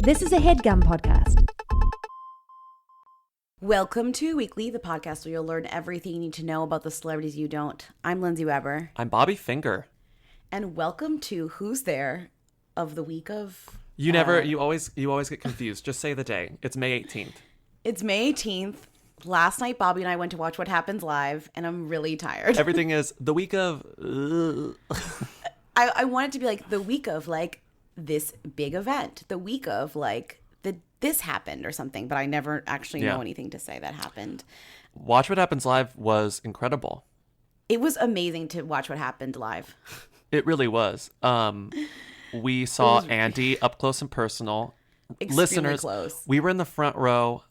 This is a HeadGum podcast. Welcome to Weekly, the podcast where you'll learn everything you need to know about the celebrities you don't. I'm Lindsay Weber. I'm Bobby Finger. And welcome to Who's There of the week of... You always get confused. Just say the day. It's May 18th. It's May 18th. Last night, Bobby and I went to watch What Happens Live, and I'm really tired. Everything is the week of... I want it to be like the week of, like, this big event. The week of, like, this happened or something, but I never actually know anything to say that happened. Watch What Happens Live was incredible. It was amazing to watch What Happened Live. It really was. We saw Andy up close and personal. Extremely Listeners, close. We were in the front row.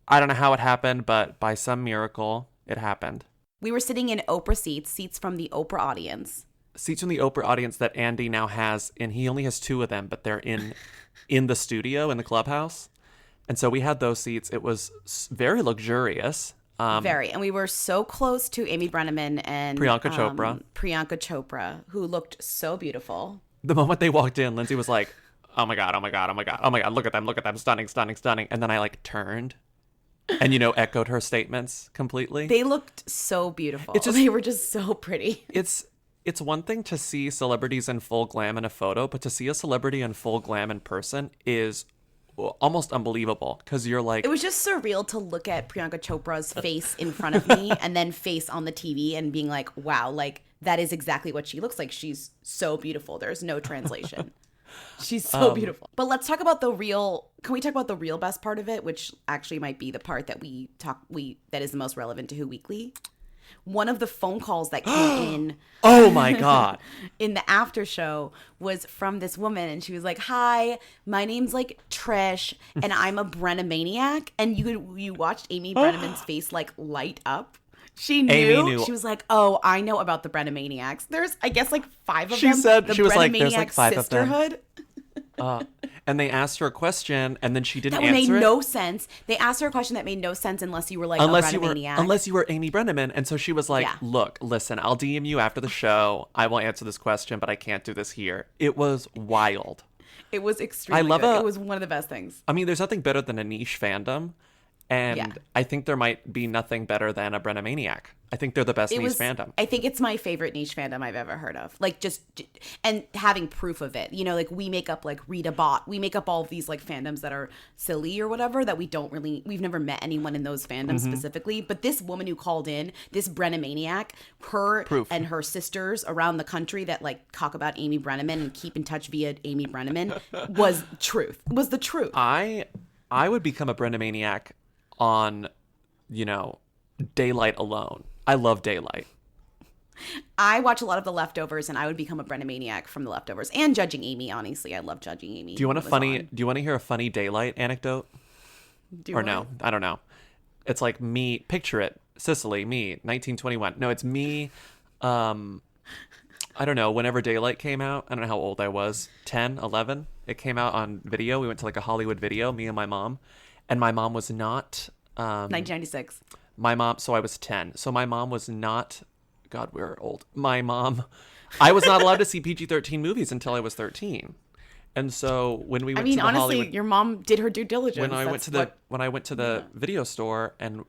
I don't know how it happened, but by some miracle, it happened. We were sitting in Oprah seats from the Oprah audience. Seats from the Oprah audience that Andy now has, and he only has 2 of them, but they're in the studio, in the clubhouse. And so we had those seats. It was very luxurious. Very. And we were so close to Amy Brenneman and Priyanka Chopra, who looked so beautiful. The moment they walked in, Lindsay was like, oh my God, look at them, stunning. And then I turned and, echoed her statements completely. They looked so beautiful. They were just so pretty. It's one thing to see celebrities in full glam in a photo, but to see a celebrity in full glam in person is almost unbelievable, because you're like... It was just surreal to look at Priyanka Chopra's face in front of me and then face on the TV and being like, wow, like, that is exactly what she looks like. She's so beautiful. There's no translation. She's so beautiful. But let's talk about the real... Can we talk about the real best part of it, which actually might be the part that that is the most relevant to Who Weekly? One of the phone calls that came in... Oh my God. in the after show was from this woman, and she was like, hi, my name's Trish, and I'm a Brennomaniac. And you watched Amy Brenneman's face light up. She knew. Amy knew. She was like, oh, I know about the Brennomaniacs. There's, I guess, 5 of she them. Said, she was like, there's 5 sisterhood. of them. And they asked her a question, and then she didn't answer it. That made no sense. They asked her a question that made no sense unless you were a Brennomaniac. Unless you were Amy Brenneman. And so she was like, look, listen, I'll DM you after the show. I will answer this question, but I can't do this here. It was wild. It was extremely good. It was one of the best things. I mean, there's nothing better than a niche fandom. And I think there might be nothing better than a Brennomaniac. I think they're the best niche fandom. I think it's my favorite niche fandom I've ever heard of. And having proof of it. We make up Rita Bott. We make up all of these fandoms that are silly or whatever that we've never met anyone in those fandoms specifically. But this woman who called in, this Brennomaniac, and her sisters around the country that talk about Amy Brenneman and keep in touch via Amy Brenneman was truth. It was the truth. I would become a Brennomaniac on, Daylight alone. I love Daylight. I watch a lot of The Leftovers, and I would become a Brennomaniac from The Leftovers. And Judging Amy, honestly. I love Judging Amy. Do you want to hear a funny Daylight anecdote? No? I don't know. It's like me, picture it, Sicily, me, 1921. No, it's me, I don't know, whenever Daylight came out. I don't know how old I was, 10, 11. It came out on video. We went to a Hollywood video, me and my mom. And my mom was not... 1996. My mom... So I was 10. So my mom was not... God, we're old. My mom... I was not allowed to see PG-13 movies until I was 13. And so when we went to the honestly, Hollywood... your mom did her due diligence. When I went to the video store and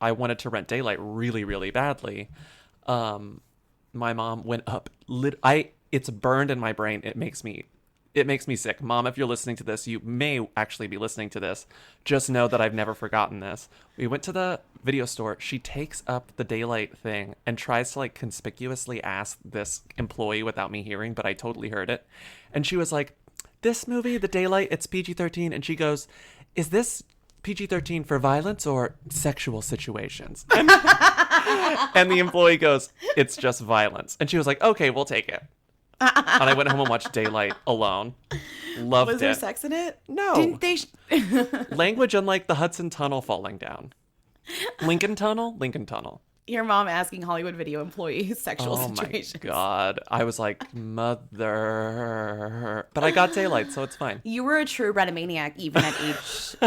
I wanted to rent Daylight really, really badly, my mom went up... It's burned in my brain. It makes me sick. Mom, if you're listening to this, you may actually be listening to this. Just know that I've never forgotten this. We went to the video store. She takes up the Daylight thing and tries to conspicuously ask this employee without me hearing, but I totally heard it. And she was like, this movie, The Daylight, it's PG-13. And she goes, is this PG-13 for violence or sexual situations? And the employee goes, it's just violence. And she was like, okay, we'll take it. And I went home and watched Daylight alone. Loved it. Was there sex in it? No. Didn't they? Language unlike the Hudson Tunnel falling down. Lincoln Tunnel? Lincoln Tunnel. Your mom asking Hollywood video employees sexual situations. Oh my God. I was like, mother. But I got Daylight, so it's fine. You were a true Brennomaniac even at age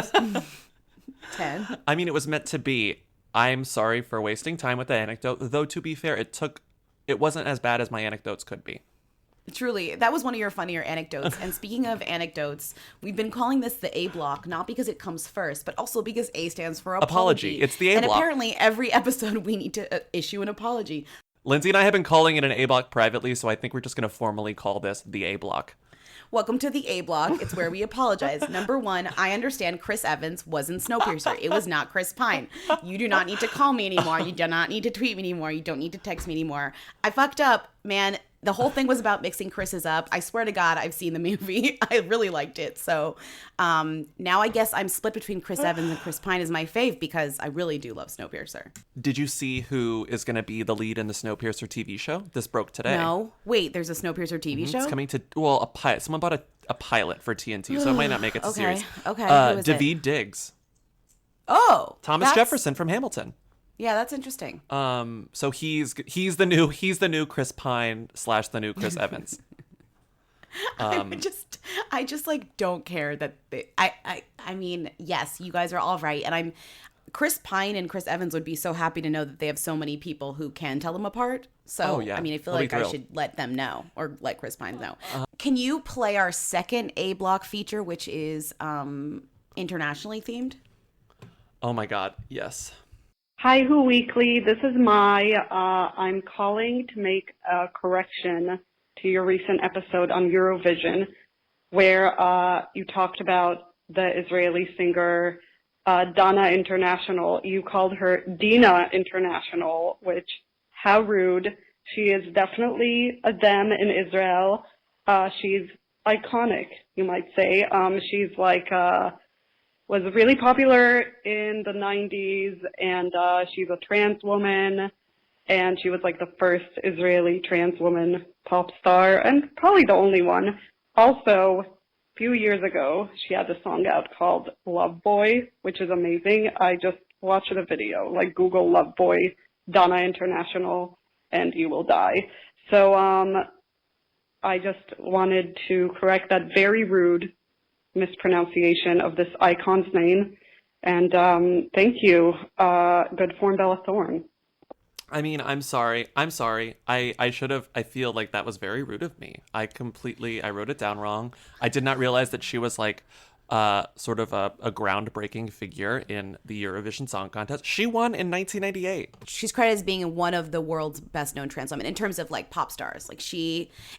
10. I mean, it was meant to be. I'm sorry for wasting time with the anecdote, though to be fair, it wasn't as bad as my anecdotes could be. Truly, that was one of your funnier anecdotes. And speaking of anecdotes, we've been calling this the A block, not because it comes first, but also because A stands for apology. It's the A and block. And apparently every episode we need to issue an apology. Lindsay and I have been calling it an A block privately, so I think we're just going to formally call this the A block. Welcome to the A block. It's where we apologize. Number one, I understand Chris Evans was in Snowpiercer. It was not Chris Pine. You do not need to call me anymore. You do not need to tweet me anymore. You don't need to text me anymore. I fucked up, man. The whole thing was about mixing Chris's up. I swear to God, I've seen the movie. I really liked it. So now I guess I'm split between Chris Evans and Chris Pine as my fave because I really do love Snowpiercer. Did you see who is going to be the lead in the Snowpiercer TV show? This broke today. No. Wait, there's a Snowpiercer TV show? It's coming to, well, a pilot. Someone bought a pilot for TNT, so it might not make it to series. Okay. Who is Daveed it? Diggs. Oh. Thomas Jefferson from Hamilton. Yeah, that's interesting. So he's the new Chris Pine / the new Chris Evans. I just like don't care that I mean, yes, you guys are all right, and Chris Pine and Chris Evans would be so happy to know that they have so many people who can tell them apart. So I mean, I feel like I should let them know, or let Chris Pine know. Can you play our second A block feature, which is internationally themed? Oh my God, yes. Hi, Who Weekly. This is Mai. I'm calling to make a correction to your recent episode on Eurovision, where you talked about the Israeli singer Dana International. You called her Dina International, which, how rude. She is definitely a them in Israel. She's iconic, you might say. She's like... was really popular in the 90s, and she's a trans woman, and she was like the first Israeli trans woman pop star, and probably the only one. Also, a few years ago, she had a song out called Love Boy, which is amazing. I just watched the video, like Google Love Boy, Dana International, and you will die. So I just wanted to correct that very rude mispronunciation of this icon's name, and thank you. Good form, Bella Thorne. I mean, I'm sorry. I should have. I feel like that was very rude of me. I wrote it down wrong. I did not realize that she was like sort of a groundbreaking figure in the Eurovision Song Contest. She won in 1998. She's credited as being one of the world's best known trans women in terms of like pop stars. Like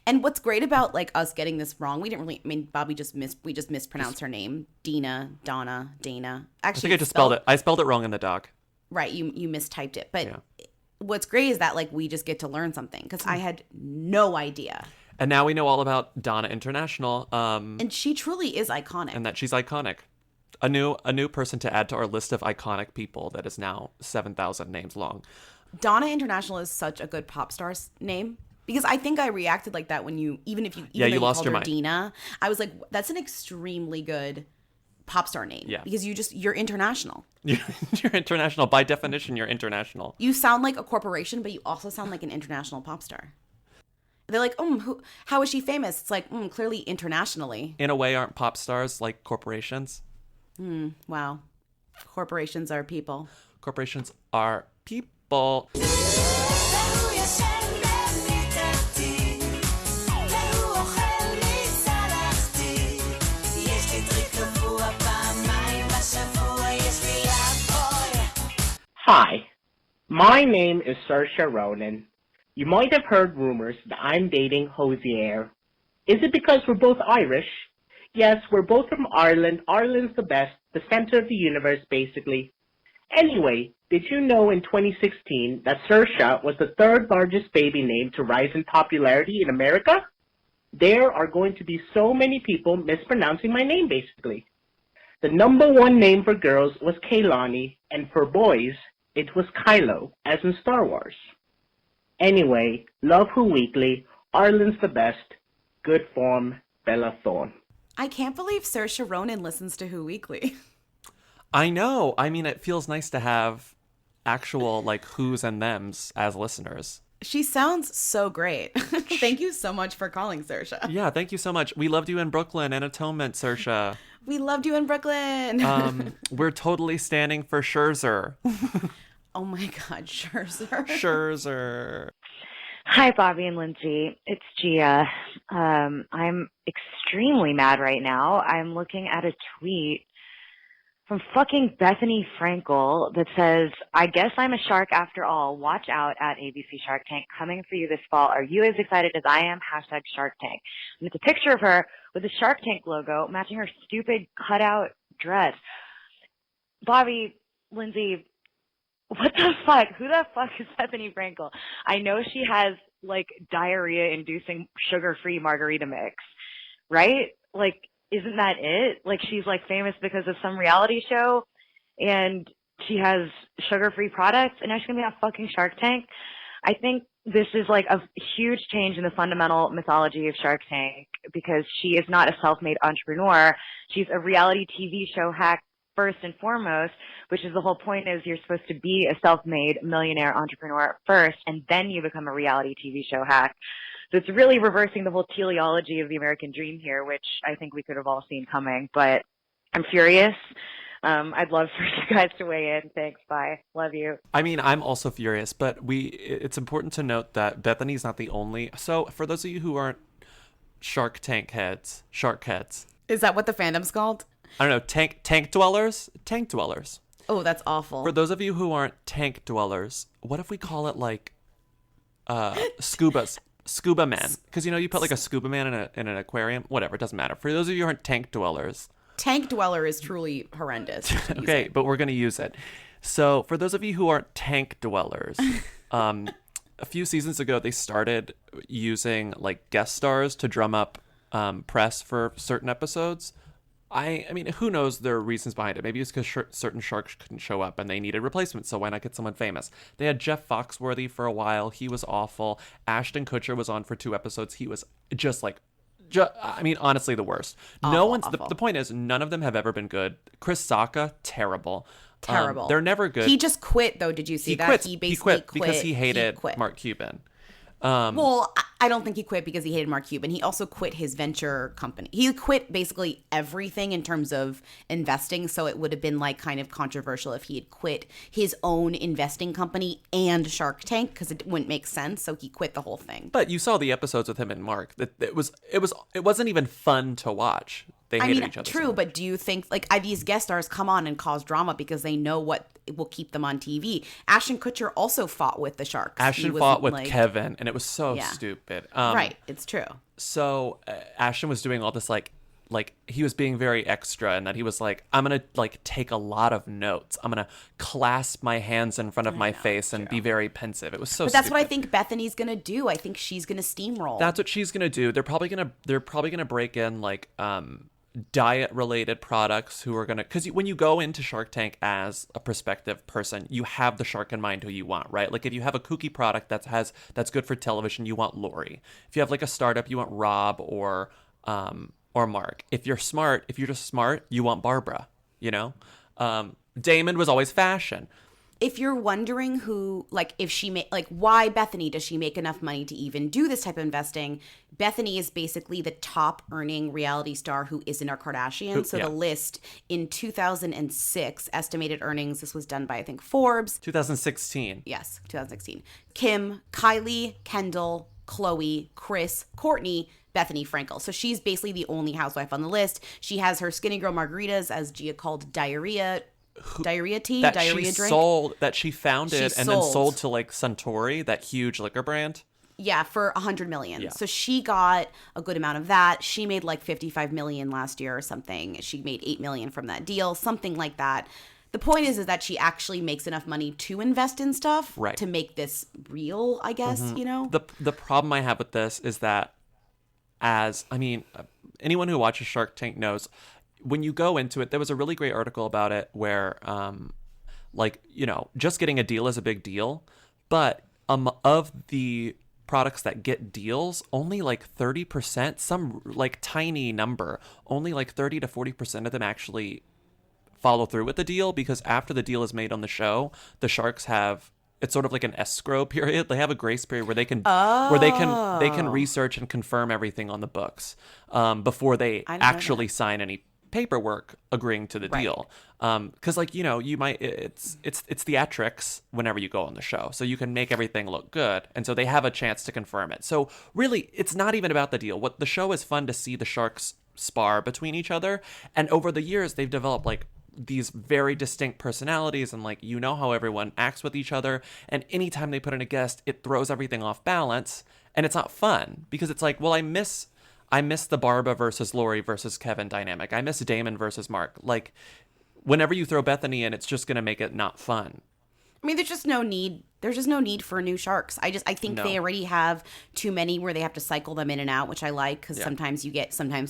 and what's great about like us getting this wrong, we just mispronounced her name. Dana. Actually, I think I just spelled it. I spelled it wrong in the doc. Right, you mistyped it. But what's great is that like we just get to learn something, because I had no idea. And now we know all about Dana International. And she truly is iconic. And that she's iconic. A new person to add to our list of iconic people that is now 7,000 names long. Dana International is such a good pop star's name, because I think I reacted like that when you lost your mind. Dina, I was like, that's an extremely good pop star name. Yeah. Because you're international. You're international. By definition, you're international. You sound like a corporation, but you also sound like an international pop star. They're like, how is she famous? It's like, clearly internationally. In a way, aren't pop stars like corporations? Wow. Corporations are people. Corporations are people. Hi, my name is Saoirse Ronan. You might have heard rumors that I'm dating Hosier. Is it because we're both Irish? Yes, we're both from Ireland. Ireland's the best, the center of the universe, basically. Anyway, did you know in 2016 that Saoirse was the third largest baby name to rise in popularity in America? There are going to be so many people mispronouncing my name, basically. The number one name for girls was Kaylani, and for boys, it was Kylo, as in Star Wars. Anyway, love Who Weekly, Ireland's the best, good form, Bella Thorne. I can't believe Saoirse Ronan listens to Who Weekly. I know. I mean, it feels nice to have actual like who's and thems as listeners. She sounds so great. Thank you so much for calling, Saoirse. Yeah, thank you so much. We loved you in Brooklyn and Atonement, Saoirse. We loved you in Brooklyn. We're totally standing for Scherzer. Oh my God, Scherzer. Scherzer. Hi, Bobby and Lindsay. It's Gia. I'm extremely mad right now. I'm looking at a tweet from fucking Bethenny Frankel that says, I guess I'm a shark after all. Watch out at ABC Shark Tank coming for you this fall. Are you as excited as I am? Hashtag Shark Tank. And it's a picture of her with the Shark Tank logo matching her stupid cutout dress. Bobby, Lindsay, what the fuck? Who the fuck is Bethenny Frankel? I know she has like diarrhea-inducing sugar-free margarita mix, right? Like, isn't that it? Like, she's like famous because of some reality show, and she has sugar-free products, and now she's gonna be on fucking Shark Tank. I think this is like a huge change in the fundamental mythology of Shark Tank because she is not a self-made entrepreneur. She's a reality TV show hack first and foremost, which is the whole point is you're supposed to be a self-made millionaire entrepreneur first, and then you become a reality TV show hack. So it's really reversing the whole teleology of the American dream here, which I think we could have all seen coming. But I'm furious. I'd love for you guys to weigh in. Thanks. Bye. Love you. I mean, I'm also furious, but it's important to note that Bethany's not the only. So for those of you who aren't shark heads. Is that what the fandom's called? I don't know, tank dwellers? Tank dwellers. Oh, that's awful. For those of you who aren't tank dwellers, what if we call it like scuba men? Because you put like a scuba man in an aquarium. Whatever, it doesn't matter. For those of you who aren't tank dwellers, tank dweller is truly horrendous. Okay, but we're gonna use it. So for those of you who aren't tank dwellers, a few seasons ago they started using like guest stars to drum up press for certain episodes. I mean, who knows their reasons behind it? Maybe it's because certain sharks couldn't show up and they needed replacements, so why not get someone famous? They had Jeff Foxworthy for a while. He was awful. Ashton Kutcher was on for 2 episodes. He was just I mean, honestly, the worst. Awful. The point is, none of them have ever been good. Chris Sacca, terrible. Terrible. They're never good. He just quit, though. Did you see that? He quit because he hated Mark Cuban. Well, I don't think he quit because he hated Mark Cuban. He also quit his venture company. He quit basically everything in terms of investing. So it would have been like kind of controversial if he had quit his own investing company and Shark Tank because it wouldn't make sense. So he quit the whole thing. But you saw the episodes with him and Mark. It wasn't even fun to watch. They hated each other. True, so much. but do you think like these guest stars come on and cause drama because they know what will keep them on TV? Ashton Kutcher also fought with the Sharks. Ashton fought with Kevin, and it was so stupid. Right, it's true. So Ashton was doing all this like he was being very extra, and that he was like, I'm gonna like take a lot of notes. I'm gonna clasp my hands in front of my face and be very pensive. It was so. But that's what I think Bethany's gonna do. I think she's gonna steamroll. That's what she's gonna do. They're probably gonna break in like diet related products who are gonna, because when you go into Shark Tank as a prospective person, you have the shark in mind who you want, right? Like if you have a kooky product that's good for television, you want Lori. If you have like a startup, you want Rob or Mark. If you're just smart, you want Barbara. Damon was always fashion. If you're wondering who, like, if she why Bethenny does she make enough money to even do this type of investing? Bethenny is basically the top earning reality star who isn't a Kardashian. The list in 2006 estimated earnings. This was done by I think Forbes. 2016. Yes, 2016. Kim, Kylie, Kendall, Khloe, Kris, Kourtney, Bethenny Frankel. So she's basically the only housewife on the list. She has her Skinny Girl margaritas, as Gia called diarrhea tea, diarrhea drink. That she founded and then sold to like Suntory, that huge liquor brand. Yeah, for $100 million. Yeah. So she got a good amount of that. She made like $55 million last year or something. She made $8 million from that deal, something like that. The point is that she actually makes enough money to invest in stuff to make this real, I guess, The problem I have with this is that anyone who watches Shark Tank knows when you go into it, there was a really great article about it where, just getting a deal is a big deal. But of the products that get deals, only like 30%, some like tiny number, only like 30 to 40% of them actually follow through with the deal, because after the deal is made on the show, the sharks have, it's sort of like an escrow period. They have a grace period where they can research and confirm everything on the books before they actually sign any paperwork agreeing to the deal. Because like, you know, you might, it's theatrics whenever you go on the show, so you can make everything look good, and so they have a chance to confirm it. So really, it's not even about the deal. What the show is fun to see the sharks spar between each other, and over the years they've developed like these very distinct personalities, and like, you know how everyone acts with each other, and anytime they put in a guest, it throws everything off balance, and it's not fun because it's like, well, I miss the Barbara versus Lori versus Kevin dynamic. I miss Damon versus Mark. Like, whenever you throw Bethenny in, it's just going to make it not fun. I mean, there's just no need. There's just no need for new sharks. I think they already have too many where they have to cycle them in and out, which I like, because sometimes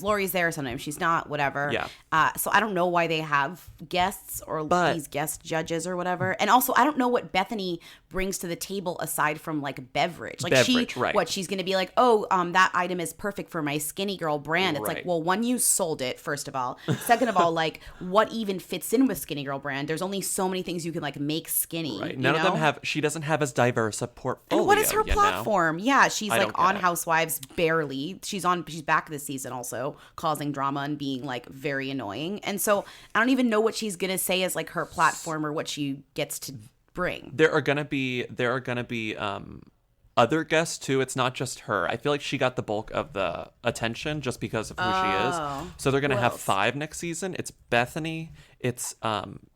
Lori's there, sometimes she's not, whatever. Yeah. So I don't know why they have guests or these guest judges or whatever. And also, I don't know what Bethenny brings to the table aside from like beverage. Like she's going to be like, oh, that item is perfect for my Skinny Girl brand. It's like, well, one, you sold it, first of all. Second of all, like, what even fits in with Skinny Girl brand? There's only so many things you can like make skinny. Right. None of them have. She doesn't have as diverse a portfolio. And what is her platform? Yeah, she's like on it. Housewives barely. She's back this season also, causing drama and being like very annoying. And so I don't even know what she's gonna say as like her platform or what she gets to bring. There are gonna be other guests too. It's not just her. I feel like she got the bulk of the attention just because of who she is. So they're gonna have 5 next season. It's Bethenny. It's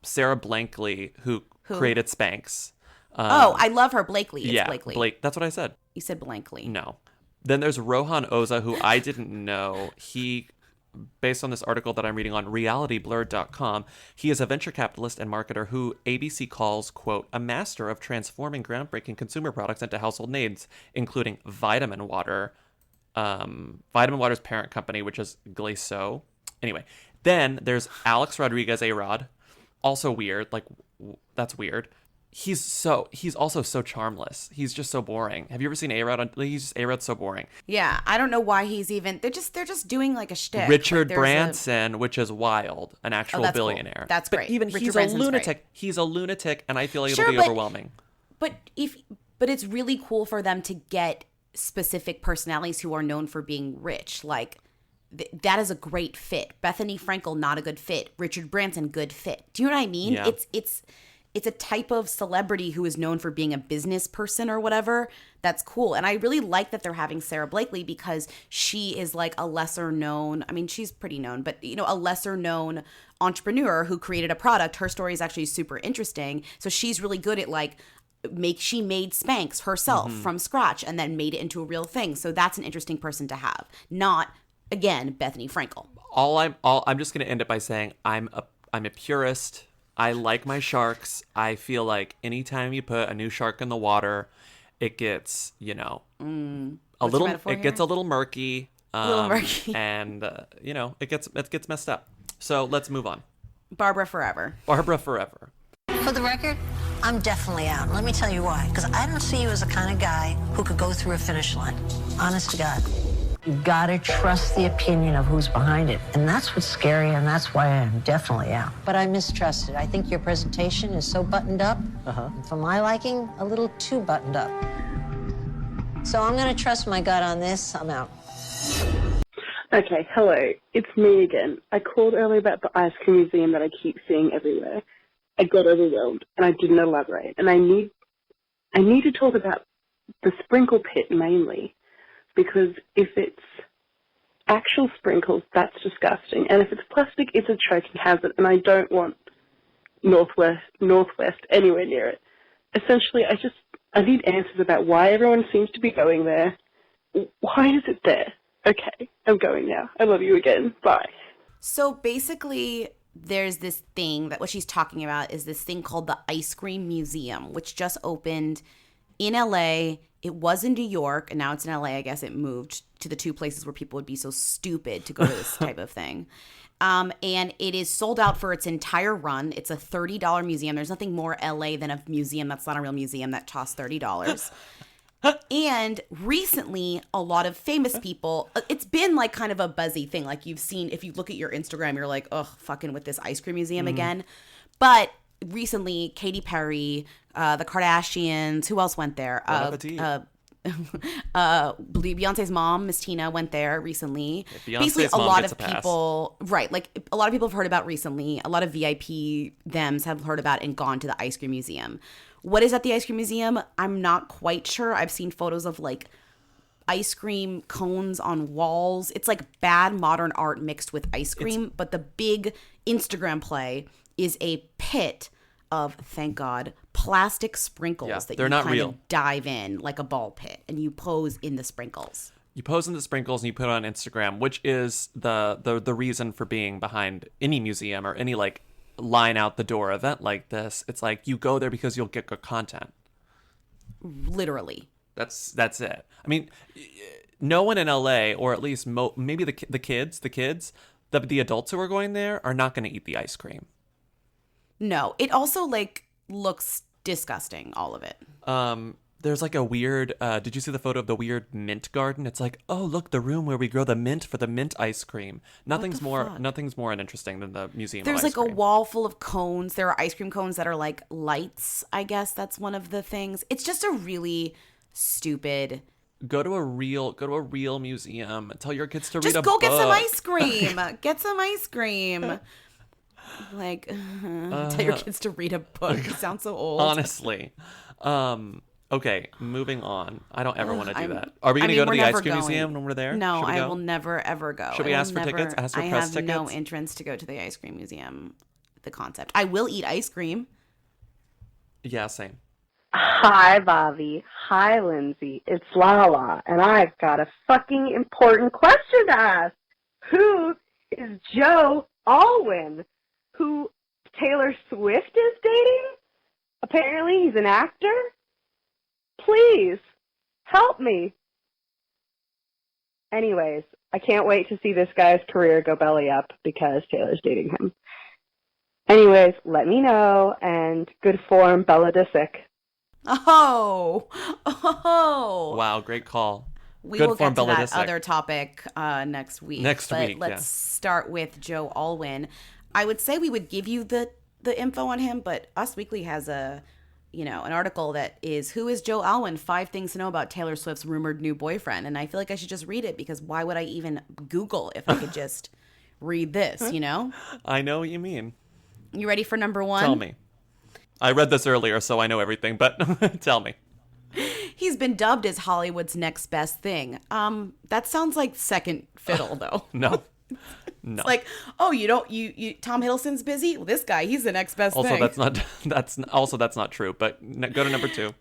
Sarah Blankley who created Spanx. I love her. Blakely. It's Blakely. Blake. That's what I said. You said Blankley. No. Then there's Rohan Oza, who I didn't know. He, based on this article that I'm reading on realityblurred.com, he is a venture capitalist and marketer who ABC calls, quote, a master of transforming groundbreaking consumer products into household names, including Vitamin Water, Vitamin Water's parent company, which is Glaceau. Anyway, then there's Alex Rodriguez A-Rod. Also weird. Like, that's weird. He's also so charmless. He's just so boring. Have you ever seen A-Rod? A-Rod's so boring. Yeah, I don't know why he's even. They're just doing like a shtick. Richard Branson, which is wild, an actual billionaire. Cool. That's great. But even Richard he's Branson's a lunatic. great. He's a lunatic, and I feel like it'll be overwhelming. But it's really cool for them to get specific personalities who are known for being rich. Like that is a great fit. Bethenny Frankel, not a good fit. Richard Branson, good fit. Do you know what I mean? Yeah. It's a type of celebrity who is known for being a business person or whatever. That's cool. And I really like that they're having Sarah Blakely because she is like a lesser known, I mean, she's pretty known, but you know, a lesser known entrepreneur who created a product. Her story is actually super interesting. So she's really good at like, she made Spanx herself from scratch and then made it into a real thing. So that's an interesting person to have. Not, again, Bethenny Frankel. I'm just going to end it by saying I'm a purist. I like my sharks. I feel like anytime you put a new shark in the water, it gets, you know, gets a little murky. And you know, it gets messed up. So let's move on. Barbara forever. Barbara forever. For the record, I'm definitely out. And let me tell you why. Because I don't see you as the kind of guy who could go through a finish line. Honest to God. You've got to trust the opinion of who's behind it. And that's what's scary, and that's why I'm definitely out. But I mistrust it. I think your presentation is so buttoned up. And for my liking, a little too buttoned up. So I'm going to trust my gut on this. I'm out. Okay, hello. It's me again. I called earlier about the ice cream museum that I keep seeing everywhere. I got overwhelmed, and I didn't elaborate. And I need to talk about the sprinkle pit mainly. Because if it's actual sprinkles, that's disgusting. And if it's plastic, it's a choking hazard. And I don't want Northwest anywhere near it. Essentially, I need answers about why everyone seems to be going there. Why is it there? Okay, I'm going now. I love you again. Bye. So basically, there's this thing that what she's talking about is this thing called the Ice Cream Museum, which just opened in LA. It was in New York, and now it's in LA. I guess it moved to the two places where people would be so stupid to go to this type of thing. And it is sold out for its entire run. It's a $30 museum. There's nothing more LA than a museum that's not a real museum that costs $30. And recently, a lot of famous people, it's been like kind of a buzzy thing. Like you've seen, if you look at your Instagram, you're like, ugh, fucking with this ice cream museum again. But recently, Katy Perry, the Kardashians, who else went there? Beyonce's mom, Miss Tina, went there recently. Beyonce's Basically, a mom lot gets of a pass. people, right? Like a lot of people have heard about recently. A lot of VIP thems have heard about and gone to the ice cream museum. What is at the ice cream museum? I'm not quite sure. I've seen photos of like ice cream cones on walls. It's like bad modern art mixed with ice cream. But the big Instagram play is a pit of, thank God, plastic sprinkles Yeah, that they're you not kind real. of dive in like a ball pit and you pose in the sprinkles. You pose in the sprinkles and you put it on Instagram, which is the reason for being behind any museum or any like line out the door event like this. It's like you go there because you'll get good content. Literally. That's it. I mean, no one in LA, or at least maybe the kids, the adults who are going there are not going to eat the ice cream. No, it also like looks disgusting, all of it. There's like a weird, did you see the photo of the weird mint garden? It's like, oh, look, the room where we grow the mint for the mint ice cream. Nothing's more uninteresting than the museum There's of like ice cream. a wall full of cones. There are ice cream cones that are like lights, I guess that's one of the things. It's just a really stupid. Go to a real museum. Tell your kids to read a Just go book. get some ice cream. Get some ice cream. Like, tell your kids to read a book. You sound so old. Honestly. Okay, moving on. I don't ever want to do I'm- that. Are we I going to mean, go to we're the ice never cream going. museum when we're there? No, Should we I go? will never ever go. Should we I will ask for never- tickets? Ask for I press have no tickets? entrance to go to the ice cream museum. The concept. I will eat ice cream. Yeah, same. Hi, Bobby. Hi, Lindsay. It's Lala, and I've got a fucking important question to ask. Who is Joe Alwyn, who Taylor Swift is dating? Apparently he's an actor. Please, help me. Anyways, I can't wait to see this guy's career go belly up because Taylor's dating him. Anyways, let me know, and good form, Bella Disick. Oh. Wow, great call. We Good will form, get to Bella that Disick. other topic next week. Next week, let's yeah. start with Joe Alwyn. I would say we would give you the info on him, but Us Weekly has an article that is "Who is Joe Alwyn? 5 Things to Know About Taylor Swift's Rumored New Boyfriend." And I feel like I should just read it because why would I even Google if I could just read this, you know? I know what you mean. You ready for number 1? Tell me. I read this earlier, so I know everything, but tell me. He's been dubbed as Hollywood's next best thing. That sounds like second fiddle though. No. It's like, oh, you Tom Hiddleston's busy? Well, this guy, he's the next best Also, thing. that's not true, but go to number 2.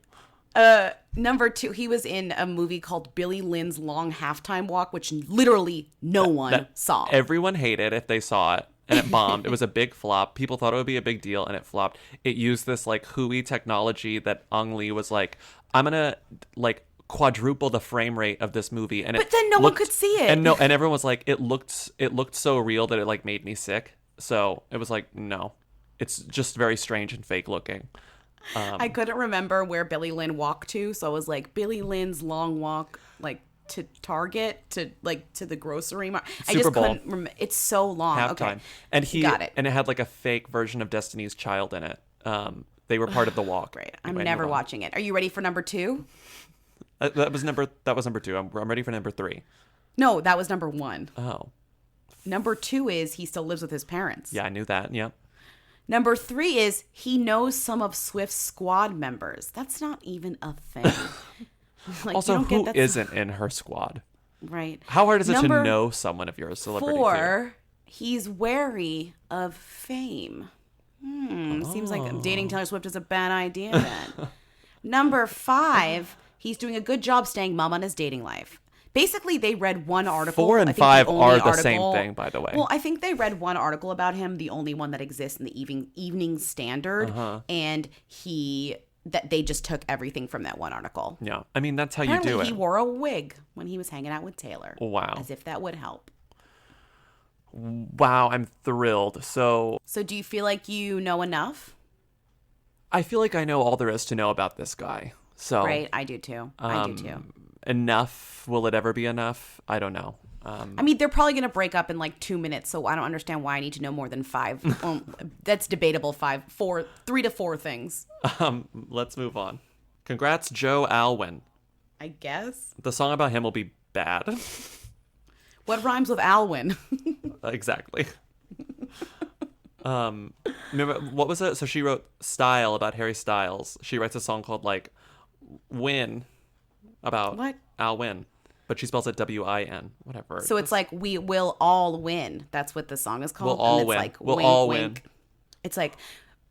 Number 2, he was in a movie called Billy Lynn's Long Halftime Walk, which literally no one saw. Everyone hated if they saw it, and it bombed. It was a big flop. People thought it would be a big deal, and it flopped. It used this like hooey technology that Ang Lee was like, I'm gonna like quadruple the frame rate of this movie, and But then no one could see it. And everyone was like, it looked so real that it like made me sick. So it was like, no, it's just very strange and fake looking. I couldn't remember where Billy Lynn walked to, so I was like, Billy Lynn's long walk, like to Target, to the grocery market. I Super just Bowl. couldn't remember. It's so long. Halftime. Okay. And he Got it. and it had like a fake version of Destiny's Child in it. They were part of the walk. Great. I'm Anyway, never move on. watching it. Are you ready for number 2? That was number 2. I'm ready for number 3. No, that was number 1. Oh, Number 2 is he still lives with his parents. yeah, I knew that. Yeah. Number 3 is he knows some of Swift's squad members. That's not even a thing. Like, Also, you don't who get that's isn't in her squad? right. How hard is it Number to know someone if you're a celebrity? 4, he's wary of fame. Seems like dating Taylor Swift is a bad idea then. Number 5, he's doing a good job staying mum on his dating life. Basically, they read one article. 4 and I think 5 only are the same article- thing, by the way. Well, I think they read one article about him, the only one that exists in the Evening Standard, and they just took everything from that one article. Yeah, I mean that's how Apparently, you do it. he wore a wig when he was hanging out with Taylor. Wow. As if that would help. Wow, I'm thrilled. So So, do you feel like you know enough? I feel like I know all there is to know about this guy. So Right, I do too. I do too. Enough? Will it ever be enough? I don't know. I mean, they're probably going to break up in like 2 minutes, so I don't understand why I need to know more than 5. That's debatable. 3 to 4 things. Let's move on. Congrats, Joe Alwyn. I guess. The song about him will be bad. What rhymes with Alwyn? Exactly. Remember, what was it? So she wrote Style about Harry Styles. She writes a song called like Win about What? Alwyn, but she spells it W-I-N, whatever. So it's like, we will all win. That's what the song is called. We'll all and it's win. Like, We'll wink, all wink. win. It's like,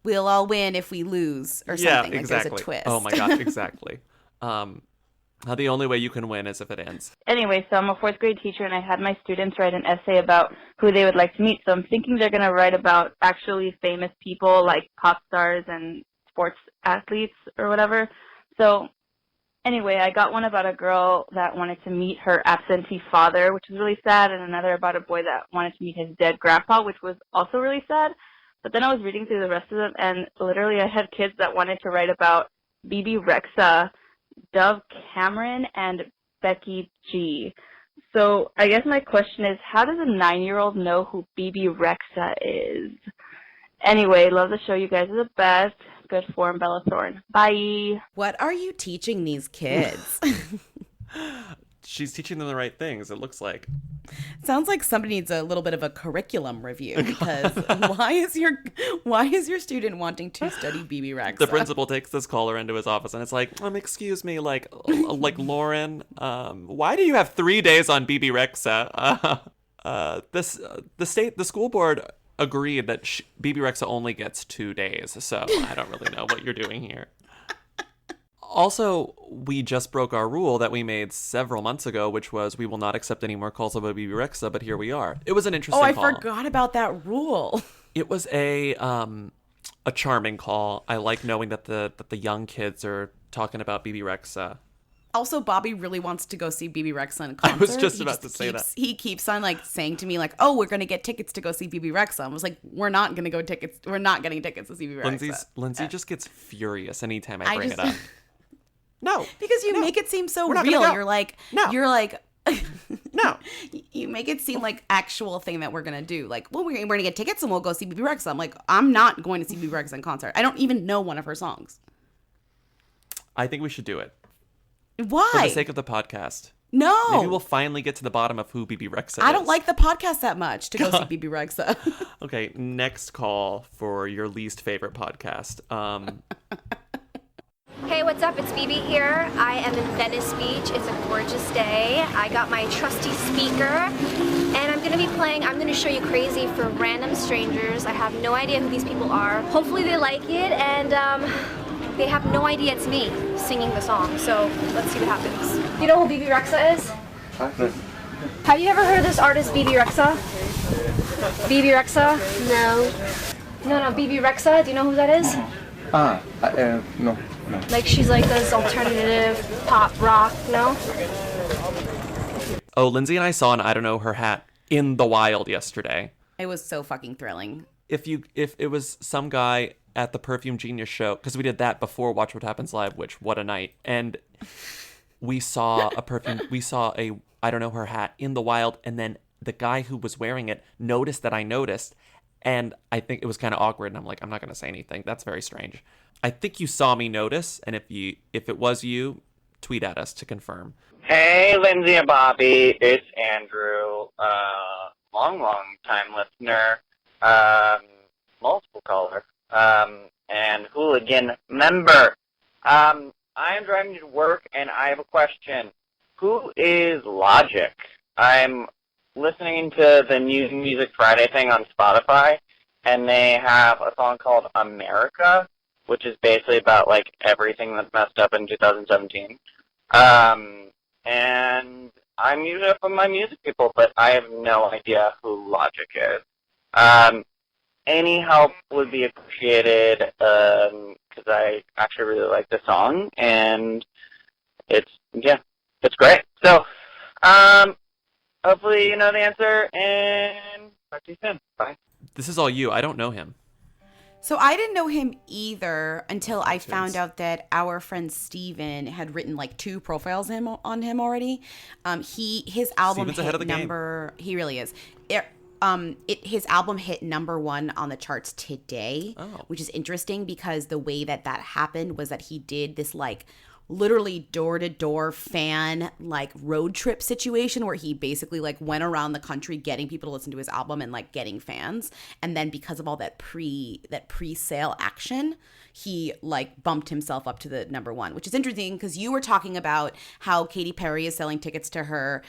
we'll all win if we lose or Yeah, something. exactly. Like there's a twist. Oh my God, exactly. How the only way you can win is if it ends. Anyway, so I'm a fourth grade teacher, and I had my students write an essay about who they would like to meet. So I'm thinking they're going to write about actually famous people like pop stars and sports athletes or whatever. So anyway, I got one about a girl that wanted to meet her absentee father, which was really sad, and another about a boy that wanted to meet his dead grandpa, which was also really sad. But then I was reading through the rest of them, and literally I had kids that wanted to write about BB Rexa, Dove Cameron, and Becky G. So I guess my question is, how does a 9-year-old know who BB Rexa is? Anyway, love the show. You guys are the best. Good form, Bella Thorne. Bye. What are you teaching these kids? She's teaching them the right things, it looks like. Sounds like somebody needs a little bit of a curriculum review, because why is your student wanting to study BB Rexa? The principal takes this caller into his office and it's like, excuse me, like Lauren, why do you have 3 days on BB Rexa? The school board agreed that BB Rexa only gets 2 days, so I don't really know what you're doing here. Also, we just broke our rule that we made several months ago, which was we will not accept any more calls about BB Rexa, but here we are. It was an interesting call. Oh, I forgot about that rule. It was a charming call. I like knowing that the young kids are talking about BB Rexa. Also, Bobby really wants to go see BB Rexa in concert. I was just about to say that. He keeps on like saying to me like, "Oh, we're gonna get tickets to go see BB Rexa." I was like, "We're not gonna go tickets. We're not getting tickets to see BB Rexa." Lindsay just gets furious anytime I bring it up. No, because you make it seem so real. You're like, no. You make it seem like actual thing that we're gonna do. Like, well, we're gonna get tickets and we'll go see BB Rexa. I'm like, I'm not going to see BB Rexa in concert. I don't even know one of her songs. I think we should do it. Why? For the sake of the podcast. No. Maybe we'll finally get to the bottom of who BB Rexa is. I don't like the podcast that much to go see BB Rexa. Okay, next call for your least favorite podcast. Hey, what's up? It's Phoebe here. I am in Venice Beach. It's a gorgeous day. I got my trusty speaker, and I'm going to show you Crazy for random strangers. I have no idea who these people are. Hopefully they like it, and they have no idea it's me singing the song. So let's see what happens. You know who BB Rexa is? Have you ever heard of this artist, BB Rexa? BB Rexa? No, BB Rexa. Do you know who that is? No. Like, she's like this alternative pop rock, no? Oh, Lindsay and I saw an I Don't Know Her hat in the wild yesterday. It was so fucking thrilling. If it was some guy at the Perfume Genius show, because we did that before Watch What Happens Live, which, what a night. And we saw a I Don't Know Her hat in the wild, and then the guy who was wearing it noticed that I noticed, and I think it was kind of awkward, and I'm like, I'm not going to say anything. That's very strange. I think you saw me notice, and if it was you, tweet at us to confirm. Hey, Lindsay and Bobby, it's Andrew, long time listener, multiple caller, and hooligan member. I am driving to work, and I have a question. Who is Logic? I'm listening to the New Music Friday thing on Spotify, and they have a song called America, which is basically about, like, everything that's messed up in 2017. And I'm usually up with my music people, but I have no idea who Logic is. Any help would be appreciated, because I actually really like the song, and it's great. So, hopefully you know the answer, and talk to you soon. Bye. This is all you. I don't know him. So I didn't know him either until I found out that our friend Steven had written like 2 profiles on him already. His album Steven's ahead of the game. He really is. His album hit #1 on the charts today, which is interesting because the way that happened was that he did this like literally door-to-door fan like road trip situation where he basically like went around the country getting people to listen to his album and like getting fans. And then because of all that pre-sale action, he like bumped himself up to the number one, which is interesting because you were talking about how Katy Perry is selling tickets to her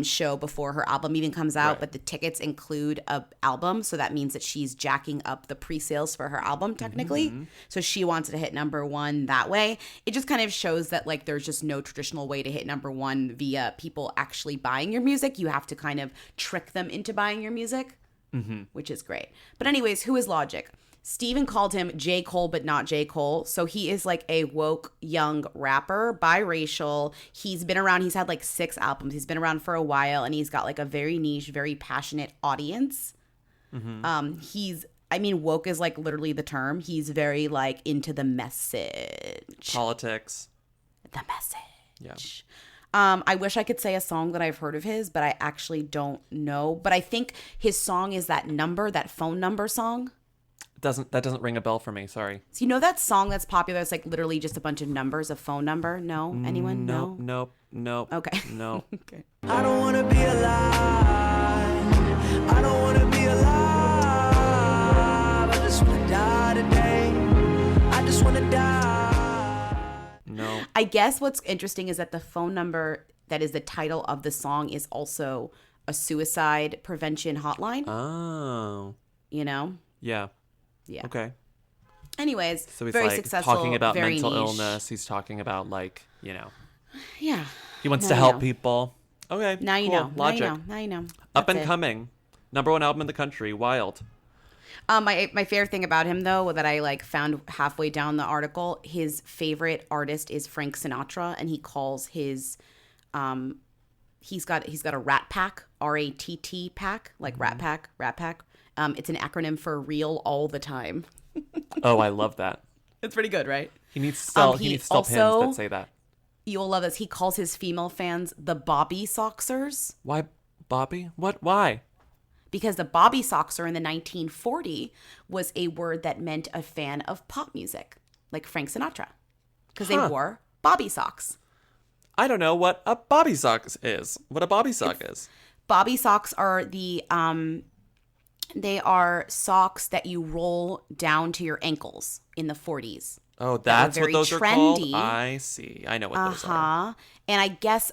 show before her album even comes out, Right. but the tickets include a album, so that means that she's jacking up the pre-sales for her album technically. So she wants to hit number one that way. It just kind of shows that like there's just no traditional way to hit number one via people actually buying your music. You have to kind of trick them into buying your music, which is great. But anyways, who is Logic? Steven called him J. Cole, but not J. Cole. So he is like a woke young rapper, biracial. He's been around. He's had like 6 albums. He's been around for a while, and he's got like a very niche, very passionate audience. Woke is like literally the term. He's very like into the message. Politics. The message. Yeah. I wish I could say a song that I've heard of his, but I actually don't know. But I think his song is that phone number song. That doesn't ring a bell for me. Sorry. So you know that song that's popular? It's like literally just a bunch of numbers, a phone number. No, anyone? Nope. No. Nope. Okay. No. Okay. I don't wanna be alive. I don't wanna be alive. I just wanna die today. I just wanna die. No. I guess what's interesting is that the phone number that is the title of the song is also a suicide prevention hotline. Oh. You know? Yeah. Yeah. Okay. Anyways, So he's very like successful, talking about very mental niche. illness. He's talking about like, you know. Yeah. He wants Now to you help know. people. Okay. Now you cool. know. Logic. Now you know. Up That's and it. coming. Number 1 album in the country. Wild. My favorite thing about him though that I like found halfway down the article, his favorite artist is Frank Sinatra, and he calls his he's got a Rat Pack, RATT pack, like Rat Pack. It's an acronym for real all the time. Oh, I love that. It's pretty good, right? He needs to sell pins also- that say that. You'll love this. He calls his female fans the Bobby Soxers Why Bobby? What? Why? because the Bobby Soxer in the 1940 was a word that meant a fan of pop music, like Frank Sinatra, because they wore Bobby socks. I don't know what a Bobby sock is. What a Bobby sock is. Bobby socks are they are socks that you roll down to your ankles in the 40s. Oh, That that's were what very those are trendy. called? I see. I know what those are. And I guess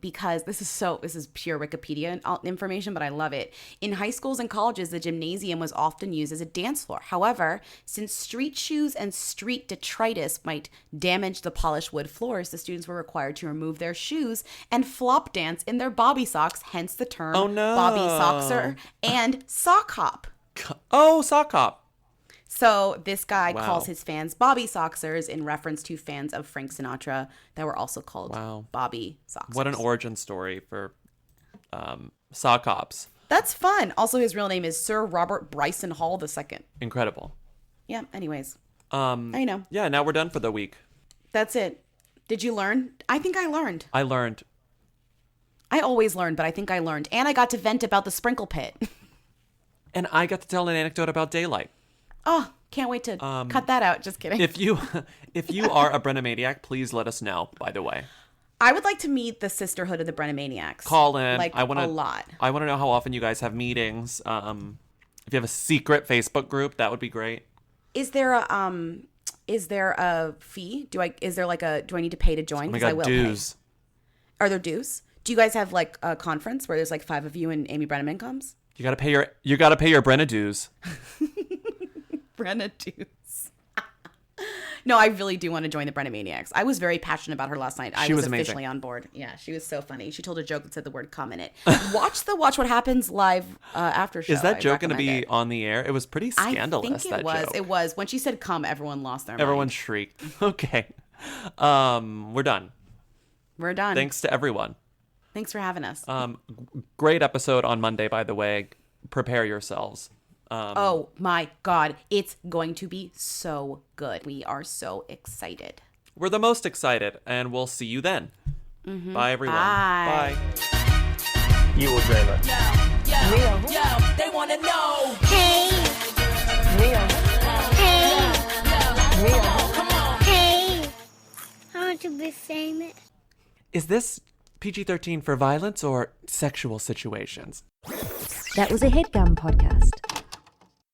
because this is pure Wikipedia information, but I love it. In high schools and colleges, the gymnasium was often used as a dance floor. However, since street shoes and street detritus might damage the polished wood floors, the students were required to remove their shoes and flop dance in their Bobby socks, hence the term Oh, no. Bobby Soxer and sock hop. Oh, sock hop. So this guy Wow. calls his fans Bobby Soxers in reference to fans of Frank Sinatra that were also called Bobby Soxers. What an origin story for sock hops. That's fun. Also, his real name is Sir Robert Bryson Hall II. Incredible. Yeah, anyways. I know. Yeah, now we're done for the week. That's it. Did you learn? I think I learned. I learned. I always learn, but I think I learned. And I got to vent about the sprinkle pit. And I got to tell an anecdote about daylight. Oh, can't wait to cut that out. Just kidding. If you are a Brennomaniac, please let us know, by the way. I would like to meet the Sisterhood of the Brennomaniacs. Call in. Like I wanna, a lot. I want to know how often you guys have meetings. If you have a secret Facebook group, that would be great. Is there a fee? Do I need to pay to join? Oh my 'Cause I God, will dues. pay. Are there dues? Do you guys have like a conference where there's like 5 of you and Amy Brenneman comes? You gotta pay your Brenna dues. Brenna dues. No, I really do want to join the Brennomaniacs. I was very passionate about her last night. I She was was amazing. officially on board. Yeah, she was so funny. She told a joke that said the word "come" in it. Watch What Happens live after show. Is that I joke going to recommend be it. on the air? It was pretty scandalous. I think that it was. joke. It was. When she said "come," everyone lost their mind. Everyone shrieked. Okay. We're done. We're done. Thanks to everyone. Thanks for having us. Great episode on Monday, by the way. Prepare yourselves. Oh my God. It's going to be so good. We are so excited. We're the most excited, and we'll see you then. Mm-hmm. Bye, everyone. Bye. You will dream it. Yo, they wanna know. Hey. Real. Hey. Real. Come on. Hey. How much to be famous. Is this PG-13 for violence or sexual situations? That was a HeadGum podcast.